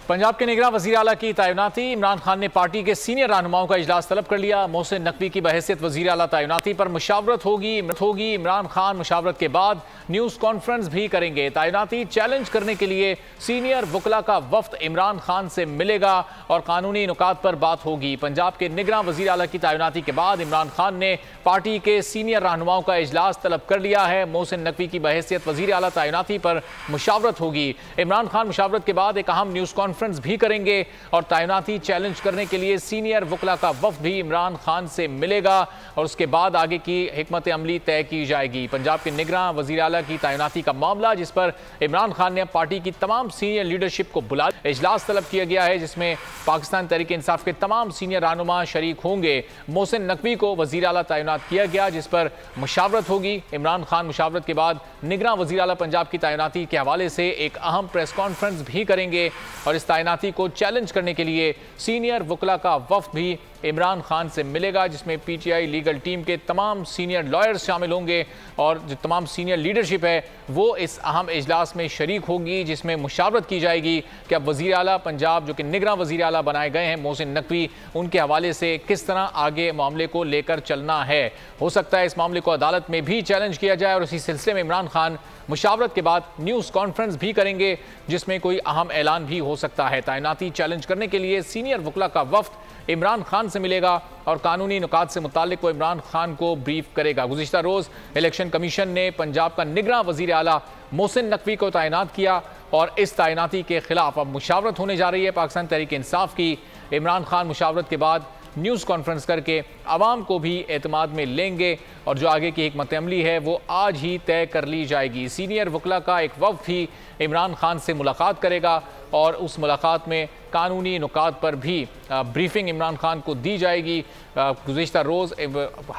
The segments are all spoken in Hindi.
पंजाब के निगरान वज़ीर आला की तैनाती। इमरान खान ने पार्टी के सीनियर रहनुमाओं का इजलास तलब कर लिया। मोहसिन नकवी की बहैसियत वज़ीर आला तैनाती पर मुशावरत होगी। इमरान खान मुशावरत के बाद न्यूज़ कॉन्फ्रेंस भी करेंगे। तैनाती चैलेंज करने के लिए सीनियर वकला का वफ्द इमरान खान से मिलेगा और कानूनी नुकात पर बात होगी। पंजाब के निगरान वज़ीर आला की तैनाती के बाद इमरान खान ने पार्टी के सीनियर रहनुमाओं का इजलास तलब कर लिया है। मोहसिन नकवी की बहैसियत वज़ीर आला तैनाती पर मुशावरत होगी। इमरान खान मुशावरत के बाद एक अहम न्यूज़ कॉन्फ्रेंस भी करेंगे और तैनाती चैलेंज करने के लिए सीनियर वकला का वफ्द भी इमरान खान से मिलेगा और उसके बाद आगे की हिकमत अमली तय की जाएगी। पंजाब के निगरान वज़ीर आला की तैनाती का मामला, जिस पर इमरान खान ने पार्टी की तमाम सीनियर लीडरशिप को बुला इजलास तलब किया गया है, जिसमें पाकिस्तान तहरीक इंसाफ के तमाम सीनियर रहनुमा शरीक होंगे। मोहसिन नकवी को वज़ीर आला तैनात किया गया, जिस पर मुशावरत होगी। इमरान खान मुशावरत के बाद निगरान वज़ीर आला पंजाब की तैनाती के हवाले से एक अहम प्रेस कॉन्फ्रेंस भी करेंगे और इस तैनाती को चैलेंज करने के लिए सीनियर वकला का वफ्द भी इमरान खान से मिलेगा, जिसमें पीटीआई लीगल टीम के तमाम सीनियर लॉयर्स शामिल होंगे और जो तमाम सीनियर लीडरशिप है वो इस अहम इजलास में शरीक होगी, जिसमें मुशावरत की जाएगी कि अब वज़ीर आला पंजाब जो कि निगरान वज़ीर आला बनाए गए हैं मोहसिन नकवी, उनके हवाले से किस तरह आगे मामले को लेकर चलना है। हो सकता है इस मामले को अदालत में भी चैलेंज किया जाए और इसी सिलसिले में इमरान खान मुशावरत के बाद न्यूज़ कॉन्फ्रेंस भी करेंगे, जिसमें कोई अहम ऐलान भी हो सकता है। तैनाती चैलेंज करने के लिए सीनियर वकला का वफ्द इमरान खान से मिलेगा और कानूनी नुकात से मुताल्लिक वो इमरान खान को ब्रीफ करेगा। गुज़िश्ता रोज़ इलेक्शन कमीशन ने पंजाब का निगरान वज़ीर आला मोहसिन नकवी को तैनात किया और इस तैनाती के खिलाफ अब मुशावरत होने जा रही है पाकिस्तान तहरीक इंसाफ की। इमरान खान मुशावरत के बाद न्यूज़ कॉन्फ्रेंस करके आवाम को भी एतमाद में लेंगे और जो आगे की हिकमत अमली है वो आज ही तय कर ली जाएगी। सीनियर वकला का एक वफ्द ही इमरान खान से मुलाकात करेगा और उस मुलाकात में कानूनी नुकात पर भी ब्रीफिंग इमरान खान को दी जाएगी। गुज़िश्ता रोज़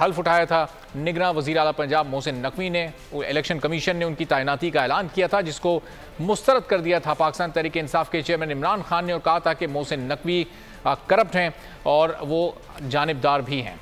हल्फ उठाया था निगरान वज़ीर आला पंजाब मोहसिन नकवी ने। इलेक्शन कमीशन ने उनकी तैनाती का ऐलान किया था, जिसको मुस्तरद कर दिया था पाकिस्तान तहरीक इंसाफ के चेयरमैन इमरान खान ने और कहा था कि मोहसिन नकवी करप्ट हैं और वो जानिबदार भी हैं।